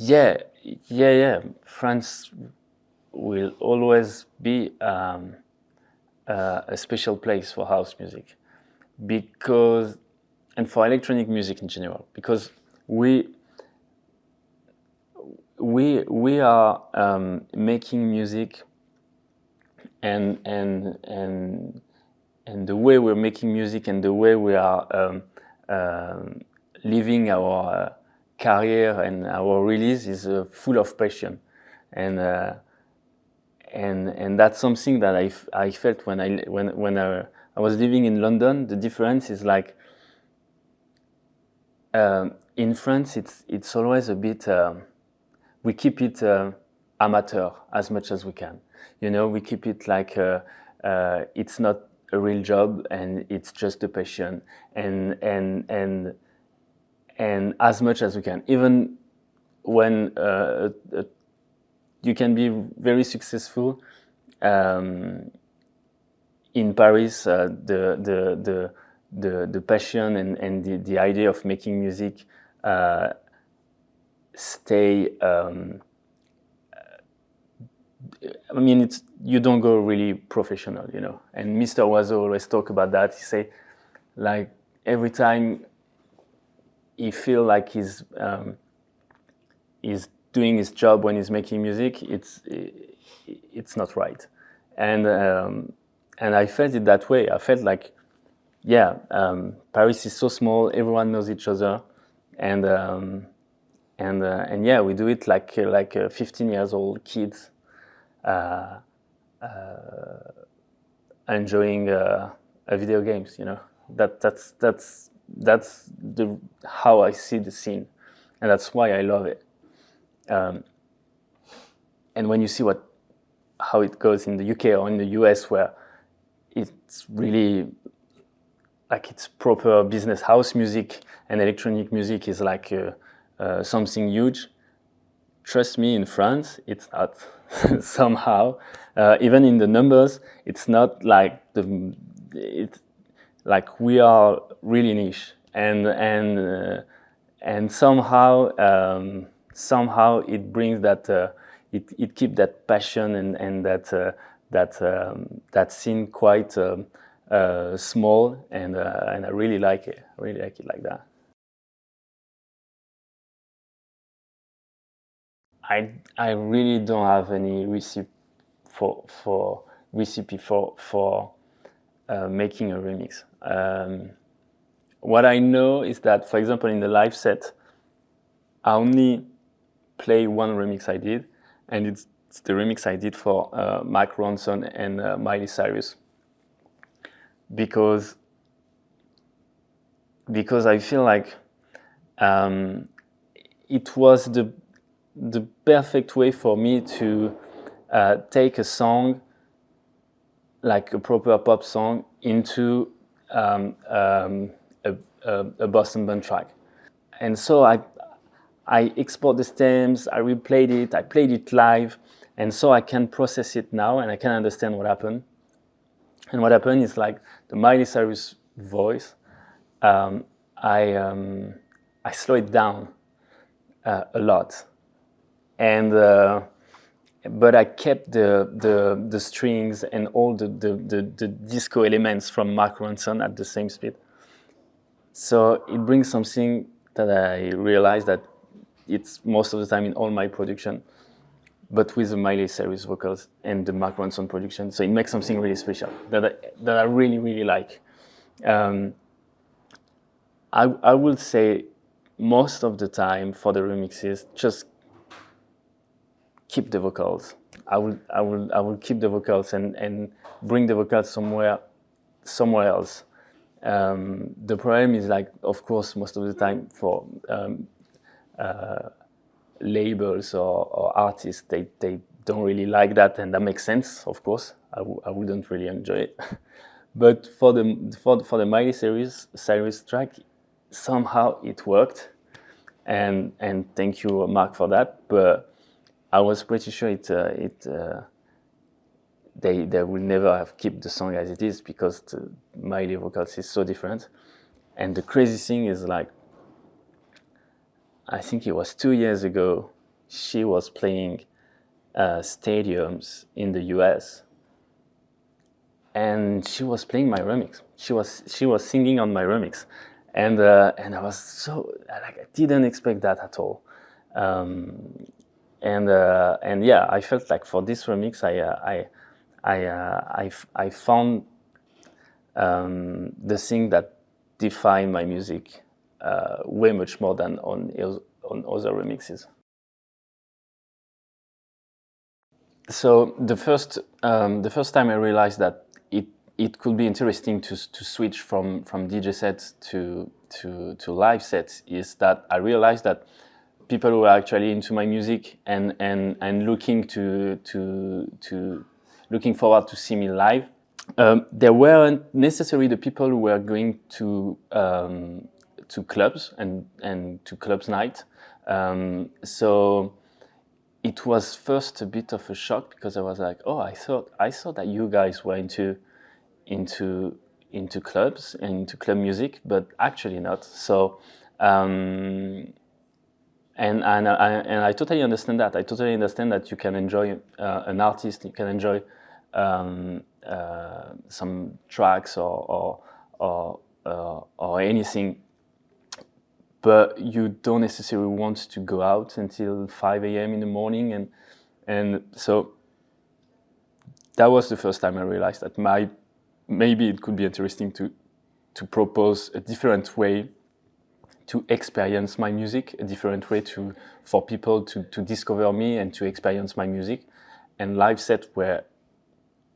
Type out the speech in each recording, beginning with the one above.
Yeah, yeah. France will always be a special place for house music because, and for electronic music in general, because we we are making music, and the way we're making music and the way we are living our career and our release is full of passion, and that's something that I felt when I was living in London. The difference is like in France, it's always a bit. We keep it amateur as much as we can. You know, we keep it like it's not a real job and it's just a passion, and as much as we can. Even when you can be very successful in Paris, the passion and the idea of making music stay. I mean, you don't go really professional, you know. And Mr. Oiseau always talk about that. He say, like, every time he feel like he's doing his job when he's making music, it's not right. And I felt it that way. I felt like, yeah, Paris is so small. Everyone knows each other, and yeah, we do it like 15 years old kids enjoying video games. You know, that's the how I see the scene, and that's why I love it. And when you see how it goes in the UK or in the US, where it's really like it's proper business, house music and electronic music is like something huge. Trust me, in France, it's not. Somehow, even in the numbers, it's not like it's like we are really niche, and somehow it brings that it keeps that passion and that scene quite small, and I really like it. I really like it like that. I really don't have any recipe for making a remix. What I know is that, for example, in the live set, I only play one remix I did, and it's the remix I did for Mark Ronson and Miley Cyrus, because I feel like it was the perfect way for me to take a song, like a proper pop song, into a Boston Bun track. And so I export the stems, I replayed it, I played it live, and so I can process it now and I can understand what happened. And what happened is, like, the Miley Cyrus voice, I slow it down a lot, and but I kept the strings and all the disco elements from Mark Ronson at the same speed. So it brings something that I realized that it's most of the time in all my production, but with the Miley Cyrus vocals and the Mark Ronson production. So it makes something really special that I really, really like. I would say most of the time for the remixes, just keep the vocals. I will keep the vocals and bring the vocals somewhere else. The problem is, like, of course, most of the time for labels or artists, they don't really like that, and that makes sense. Of course, I wouldn't really enjoy it. But for the Miley Cyrus track, somehow it worked, and thank you, Mark, for that. But I was pretty sure they will never have kept the song as it is, because the Miley vocals is so different. And the crazy thing is, like, I think it was 2 years ago, she was playing stadiums in the US, and she was playing my remix. She was singing on my remix, and I was so like, I didn't expect that at all. And yeah, I felt like for this remix, I found the thing that defined my music way much more than on other remixes. So the first time I realized that it could be interesting to switch from DJ sets to live sets is that I realized that people who are actually into my music and looking looking forward to see me live. There weren't necessarily the people who were going to clubs and to clubs night. So it was first a bit of a shock because I was like, oh, I thought that you guys were into clubs and into club music, but actually not. So and I totally understand that. I totally understand that you can enjoy an artist, you can enjoy some tracks or anything, but you don't necessarily want to go out until 5 a.m. in the morning, and so that was the first time I realized that maybe it could be interesting to propose a different way to experience my music, a different way for people to discover me and to experience my music, and live sets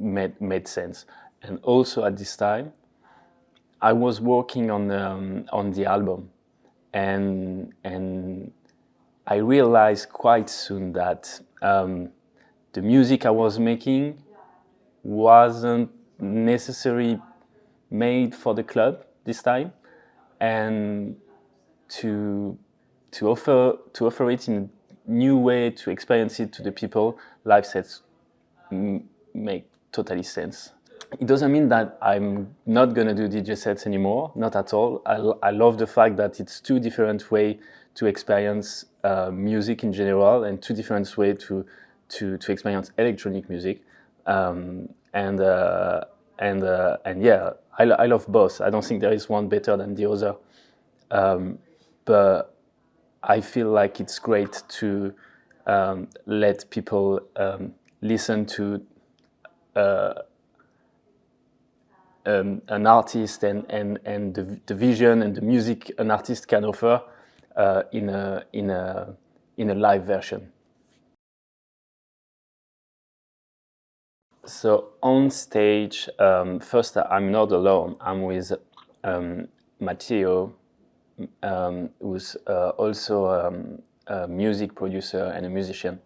made sense. And also at this time, I was working on the album, and I realized quite soon that the music I was making wasn't necessarily made for the club this time, and to offer it in a new way, to experience it to the people, live sets make totally sense. It doesn't mean that I'm not gonna do DJ sets anymore, not at all. I love the fact that it's two different ways to experience music in general, and two different ways to experience electronic music. And yeah, I love both. I don't think there is one better than the other. But I feel like it's great to let people listen to an artist and the vision and the music an artist can offer in a live version. So on stage, first I'm not alone. I'm with Matteo, who's also a music producer and a musician,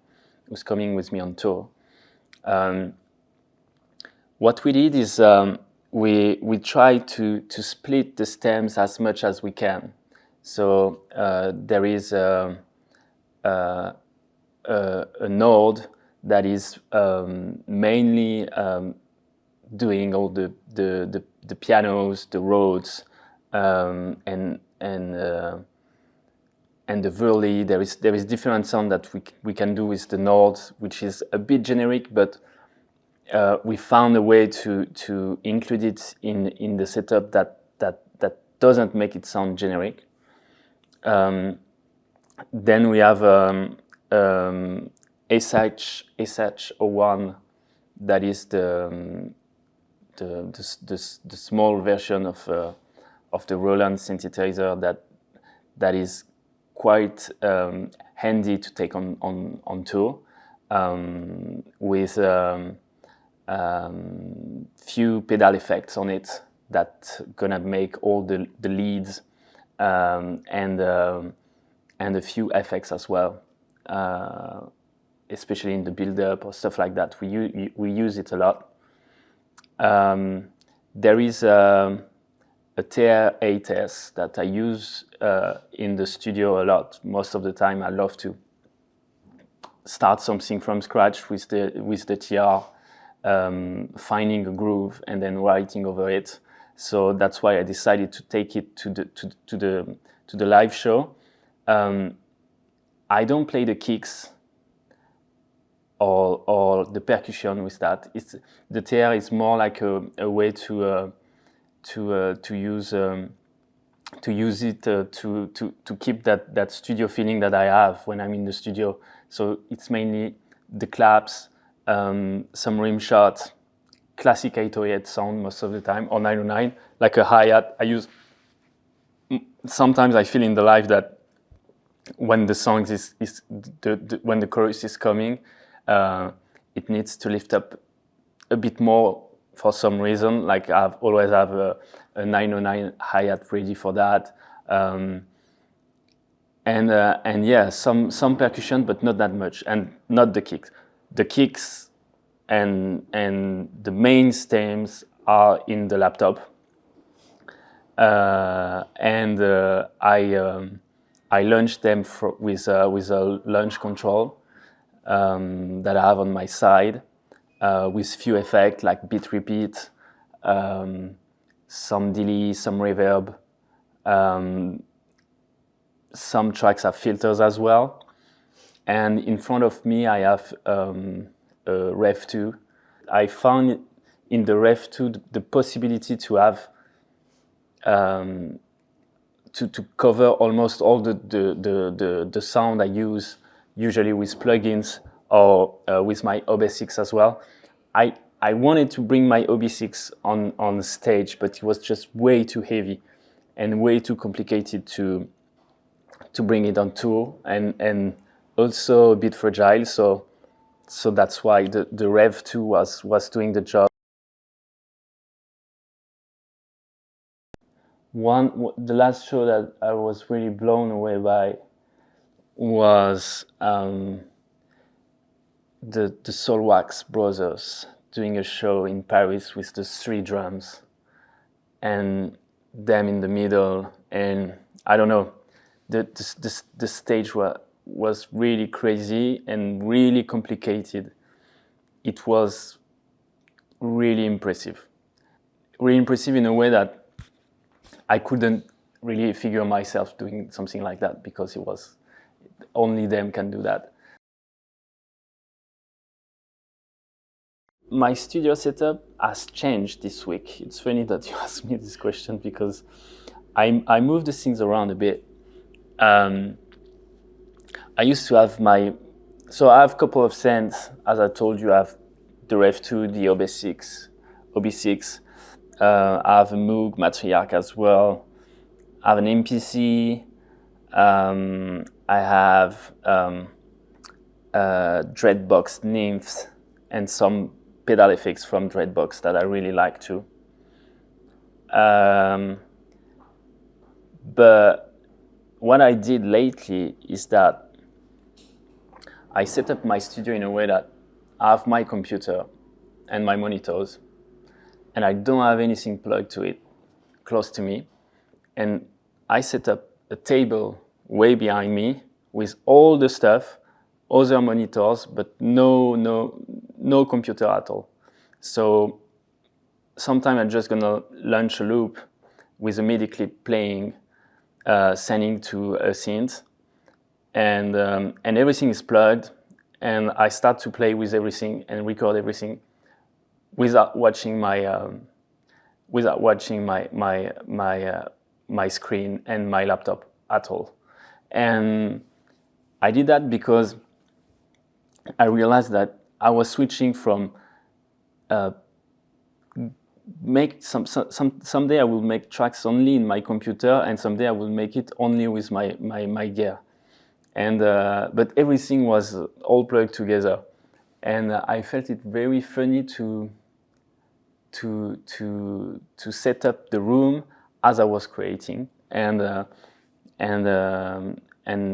who's coming with me on tour. What we did is we try to split the stems as much as we can. So there is a node that is mainly doing all the pianos, the Rhodes, and the Verli. There is different sound that we can do with the node, which is a bit generic, but we found a way to include it in the setup that doesn't make it sound generic. Then we have SH01, that is the small version of the Roland synthesizer that is quite handy to take on tour, with few pedal effects on it that gonna make all the leads, and a few effects as well, especially in the build-up or stuff like that. We use it a lot. There is a TR-8S that I use in the studio a lot. Most of the time I love to start something from scratch with the TR, finding a groove and then writing over it. So that's why I decided to take it to the live show. I don't play the kicks or the percussion with that. The TR is more like a way to use it to keep that studio feeling that I have when I'm in the studio. So it's mainly the claps, some rim shots, classic 808 sound most of the time, or 909, like a hi-hat. Sometimes I feel in the live that when the song when the chorus is coming, it needs to lift up a bit more for some reason. Like I've always have a 909 hi-hat ready for that, and yeah, some percussion, but not that much, and not the kicks. The kicks and the main stems are in the laptop, and I launch them with a launch control that I have on my side, with few effects like beat repeat, some delay, some reverb. Some tracks have filters as well. And in front of me, I have a Rev 2. I found in the Rev 2 the possibility to have to cover almost all the sound I use usually with plugins or with my OB6 as well. I wanted to bring my OB6 on stage, but it was just way too heavy and way too complicated to bring it on tour, and also a bit fragile. So that's why the Rev 2 was doing the job. The last show that I was really blown away by was the Soulwax brothers doing a show in Paris with the 3 drums and them in the middle. And I don't know, the stage was really crazy and really complicated. It was really impressive. Really impressive in a way that I couldn't really figure myself doing something like that, because it was only them can do that. My studio setup has changed this week. It's funny that you asked me this question, because I moved the things around a bit. I used to have so I have a couple of synths. As I told you, I have the Rev 2, the OB6. I have a Moog Matriarch as well. I have an MPC. I have Dreadbox Nymphs and some pedal effects from Dreadbox that I really like too. But what I did lately is that I set up my studio in a way that I have my computer and my monitors, and I don't have anything plugged to it close to me. And I set up a table way behind me with all the stuff, other monitors, but no computer at all. So sometimes I'm just gonna launch a loop with a MIDI clip playing, sending to a synth, and everything is plugged, and I start to play with everything and record everything without watching my my screen and my laptop at all. And I did that because I realized that I was switching from someday I will make tracks only in my computer, and someday I will make it only with my gear. And but everything was all plugged together, and I felt it very funny to set up the room as I was creating, and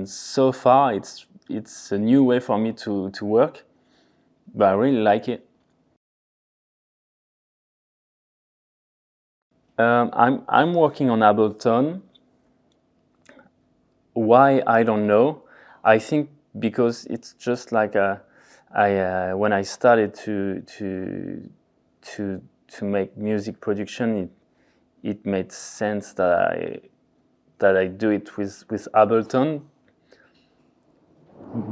so far it's a new way for me to work, but I really like it. I'm working on Ableton. Why, I don't know. I think because it's just like when I started to make music production, it made sense that I do it with Ableton.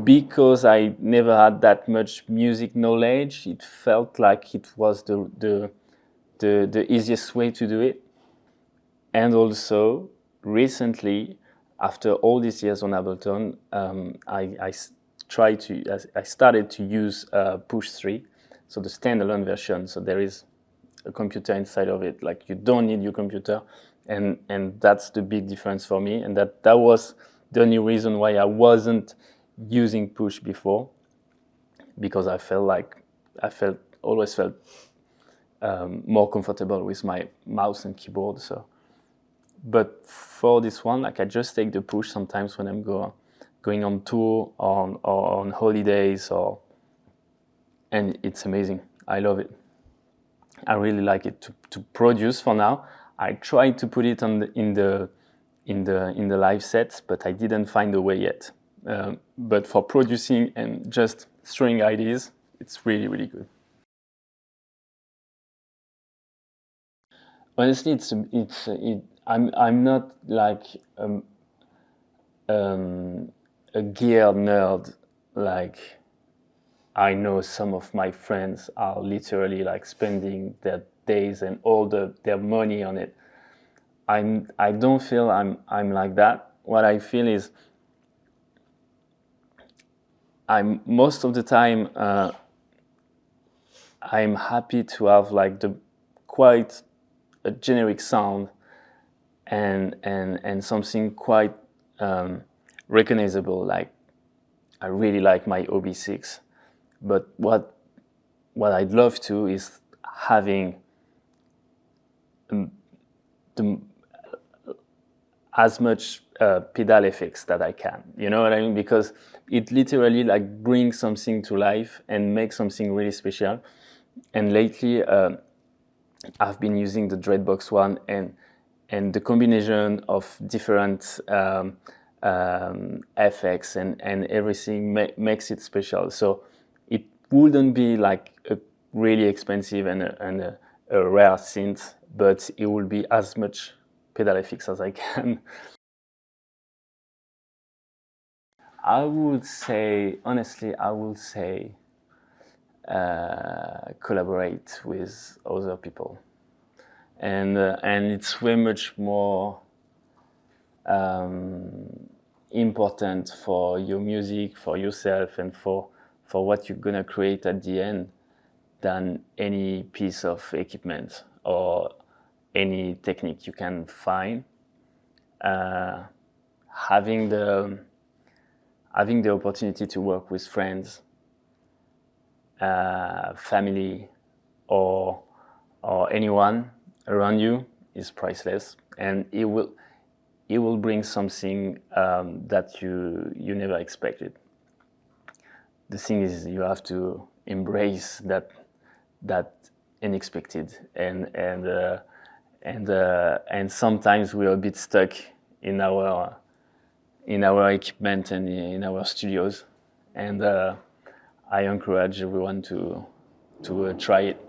because I never had that much music knowledge, it felt like it was the easiest way to do it. And also, recently, after all these years on Ableton, I started to use Push 3, so the standalone version. So there is a computer inside of it. Like, you don't need your computer, and that's the big difference for me. And that was the only reason why I wasn't using Push before, because I always felt more comfortable with my mouse and keyboard. So, but for this one, like, I just take the Push sometimes when I'm going on tour or on holidays, and it's amazing. I love it. I really like it to produce. For now, I tried to put it in the live sets, but I didn't find a way yet. But for producing and just throwing ideas, it's really, really good. Honestly, I'm not like a gear nerd. Like, I know some of my friends are literally like spending their days and all their money on it. I don't feel I'm like that. What I feel is I'm most of the time I'm happy to have like quite a generic sound and something quite recognizable. Like, I really like my OB6, but what I'd love to is having as much pedal effects that I can. You know what I mean? Because it literally like brings something to life and makes something really special. And lately, I've been using the Dreadbox one, and the combination of different effects and everything makes it special. So it wouldn't be like a really expensive and a rare synth, but it will be as much pedal effects as I can. I would say, honestly, collaborate with other people, and it's way much more important for your music, for yourself, and for what you're gonna create at the end than any piece of equipment or any technique you can find. Having the opportunity to work with friends, family, or anyone around you is priceless, and it will bring something that you never expected. The thing is, you have to embrace that unexpected, and sometimes we are a bit stuck in our equipment and in our studios, and I encourage everyone to try it.